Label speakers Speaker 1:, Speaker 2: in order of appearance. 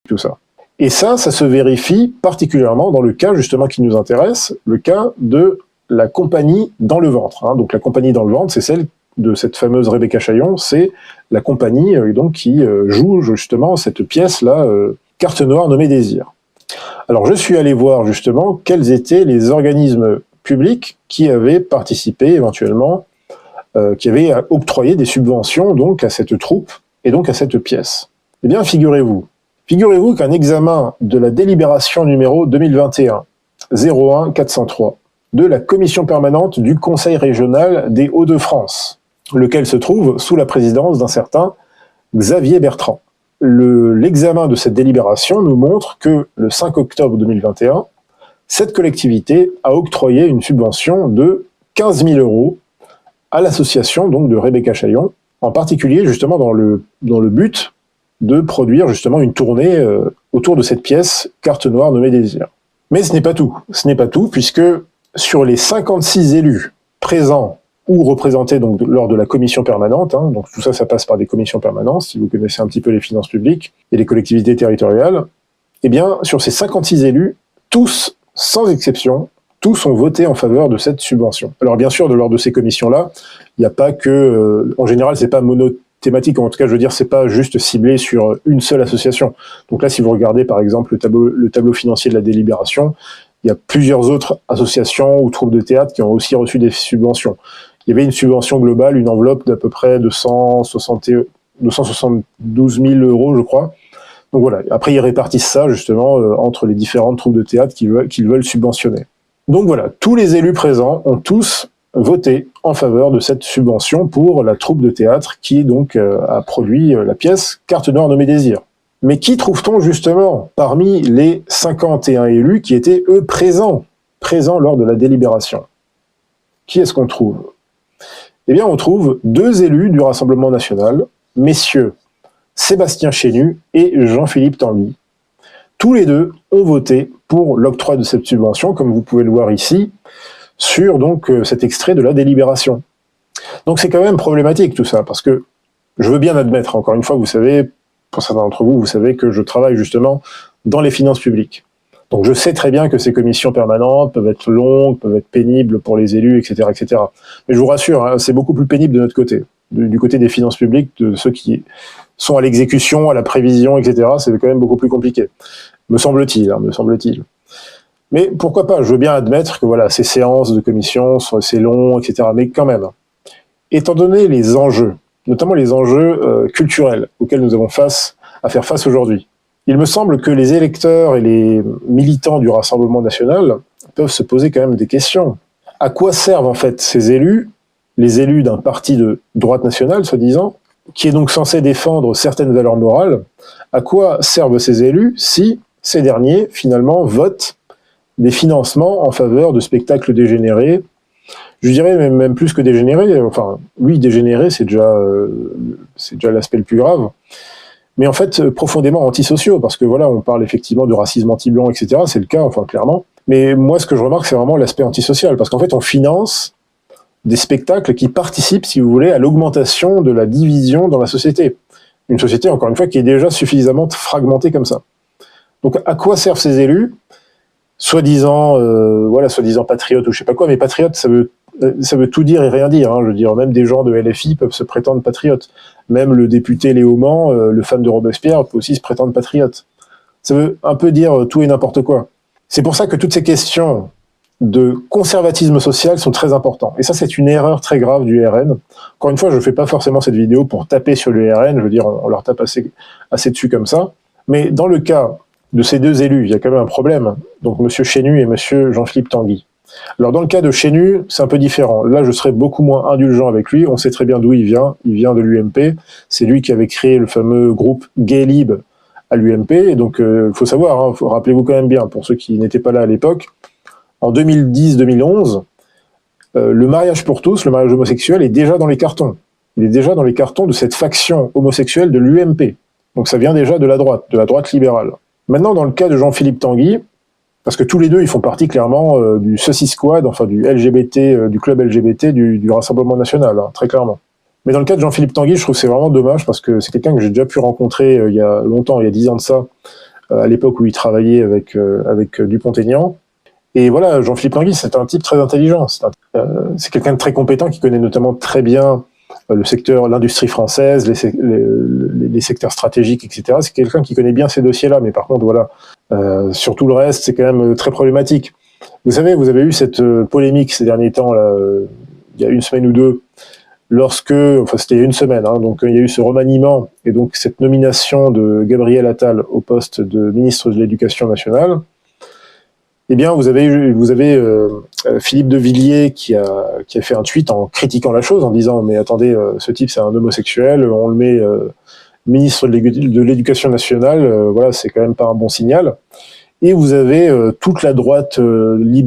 Speaker 1: tout ça. Et ça se vérifie particulièrement dans le cas justement qui nous intéresse, le cas de la compagnie dans le ventre. Hein. Donc la compagnie dans le ventre, c'est celle de cette fameuse Rebecca Chaillon, c'est la compagnie donc qui joue justement cette pièce-là, Carte Noire nommée Désir. Alors je suis allé voir justement quels étaient les organismes publics qui avaient participé éventuellement, qui avaient octroyé des subventions donc à cette troupe et donc à cette pièce. Eh bien figurez-vous qu'un examen de la délibération numéro 2021-01-403 de la commission permanente du Conseil régional des Hauts-de-France, lequel se trouve sous la présidence d'un certain Xavier Bertrand. L'examen de cette délibération nous montre que le 5 octobre 2021, cette collectivité a octroyé une subvention de 15 000 € à l'association donc de Rebecca Chaillon, en particulier justement dans le but de produire justement une tournée autour de cette pièce Carte Noire nommée Désir. Mais ce n'est pas tout. Ce n'est pas tout, puisque sur les 56 élus présents ou représentés donc lors de la commission permanente, hein, donc tout ça, ça passe par des commissions permanentes, si vous connaissez un petit peu les finances publiques et les collectivités territoriales, eh bien, sur ces 56 élus, tous, sans exception, tous ont voté en faveur de cette subvention. Alors bien sûr, lors de ces commissions-là, il n'y a pas que, en général, c'est pas monothématique, en tout cas, je veux dire, c'est pas juste ciblé sur une seule association. Donc là, si vous regardez, par exemple, le tableau financier de la délibération, il y a plusieurs autres associations ou troupes de théâtre qui ont aussi reçu des subventions. Il y avait une subvention globale, une enveloppe d'à peu près 272 000 €, je crois. Donc voilà, après ils répartissent ça justement entre les différentes troupes de théâtre qu'ils veulent subventionner. Donc voilà, tous les élus présents ont tous voté en faveur de cette subvention pour la troupe de théâtre qui donc a produit la pièce Carte Noire nommée Désir. Mais qui trouve-t-on justement parmi les 51 élus qui étaient eux présents lors de la délibération? Qui est-ce qu'on trouve? Eh bien on trouve deux élus du Rassemblement national, messieurs Sébastien Chenu et Jean-Philippe Tanguy. Tous les deux ont voté pour l'octroi de cette subvention, comme vous pouvez le voir ici, sur donc cet extrait de la délibération. Donc c'est quand même problématique tout ça, parce que je veux bien admettre, encore une fois, vous savez, pour certains d'entre vous, vous savez que je travaille justement dans les finances publiques. Donc je sais très bien que ces commissions permanentes peuvent être longues, peuvent être pénibles pour les élus, etc. etc. Mais je vous rassure, hein, c'est beaucoup plus pénible de notre côté, du côté des finances publiques, de ceux qui sont à l'exécution, à la prévision, etc. C'est quand même beaucoup plus compliqué, me semble-t-il, hein, me semble-t-il. Mais pourquoi pas, je veux bien admettre que voilà, ces séances de commission sont assez longues, etc. Mais quand même, étant donné les enjeux, notamment les enjeux culturels auxquels nous avons à faire face aujourd'hui, il me semble que les électeurs et les militants du Rassemblement national peuvent se poser quand même des questions. À quoi servent en fait ces élus, les élus d'un parti de droite nationale, soi-disant, qui est donc censé défendre certaines valeurs morales? À quoi servent ces élus si ces derniers, finalement, votent des financements en faveur de spectacles dégénérés? Je dirais même plus que dégénérés, enfin, oui, dégénérés, c'est déjà l'aspect le plus grave, mais en fait, profondément antisociaux, parce que voilà, on parle effectivement de racisme anti-blanc, etc., c'est le cas, enfin, clairement. Mais moi, ce que je remarque, c'est vraiment l'aspect antisocial, parce qu'en fait, on finance des spectacles qui participent, si vous voulez, à l'augmentation de la division dans la société. Une société, encore une fois, qui est déjà suffisamment fragmentée comme ça. Donc, à quoi servent ces élus, soi-disant patriotes ou je sais pas quoi, mais patriotes, ça veut tout dire et rien dire. Hein. Je veux dire, même des gens de LFI peuvent se prétendre patriotes. Même le député Léo Mans, le fan de Robespierre, peut aussi se prétendre patriote. Ça veut un peu dire tout et n'importe quoi. C'est pour ça que toutes ces questions de conservatisme social sont très importantes. Et ça, c'est une erreur très grave du RN. Encore une fois, je ne fais pas forcément cette vidéo pour taper sur le RN, je veux dire, on leur tape assez dessus comme ça. Mais dans le cas de ces deux élus, il y a quand même un problème. Donc, M. Chenu et M. Jean-Philippe Tanguy. Alors, dans le cas de Chenu, c'est un peu différent. Là, je serais beaucoup moins indulgent avec lui. On sait très bien d'où il vient. Il vient de l'UMP. C'est lui qui avait créé le fameux groupe Gay Lib à l'UMP. Et donc, il faut savoir, hein, rappelez-vous quand même bien, pour ceux qui n'étaient pas là à l'époque, en 2010-2011, le mariage pour tous, le mariage homosexuel, est déjà dans les cartons. Il est déjà dans les cartons de cette faction homosexuelle de l'UMP. Donc, ça vient déjà de la droite libérale. Maintenant, dans le cas de Jean-Philippe Tanguy, parce que tous les deux, ils font partie clairement du Ceci Squad, enfin du LGBT, du club LGBT du Rassemblement national, hein, très clairement. Mais dans le cas de Jean-Philippe Tanguy, je trouve que c'est vraiment dommage, parce que c'est quelqu'un que j'ai déjà pu rencontrer il y a longtemps, il y a 10 ans de ça, à l'époque où il travaillait avec Dupont-Aignan. Et voilà, Jean-Philippe Tanguy, c'est un type très intelligent. C'est quelqu'un de très compétent qui connaît notamment très bien l'industrie française, les secteurs stratégiques, etc. C'est quelqu'un qui connaît bien ces dossiers-là, mais par contre, voilà, sur tout le reste, c'est quand même très problématique. Vous savez, vous avez eu cette polémique ces derniers temps, là, il y a une semaine ou deux, c'était il y a une semaine, hein, donc il y a eu ce remaniement et donc cette nomination de Gabriel Attal au poste de ministre de l'Éducation nationale. Eh bien, vous avez Philippe de Villiers qui a fait un tweet en critiquant la chose, en disant mais attendez, ce type c'est un homosexuel, on le met ministre de l'Éducation nationale, voilà, c'est quand même pas un bon signal. Et vous avez toute la droite libérale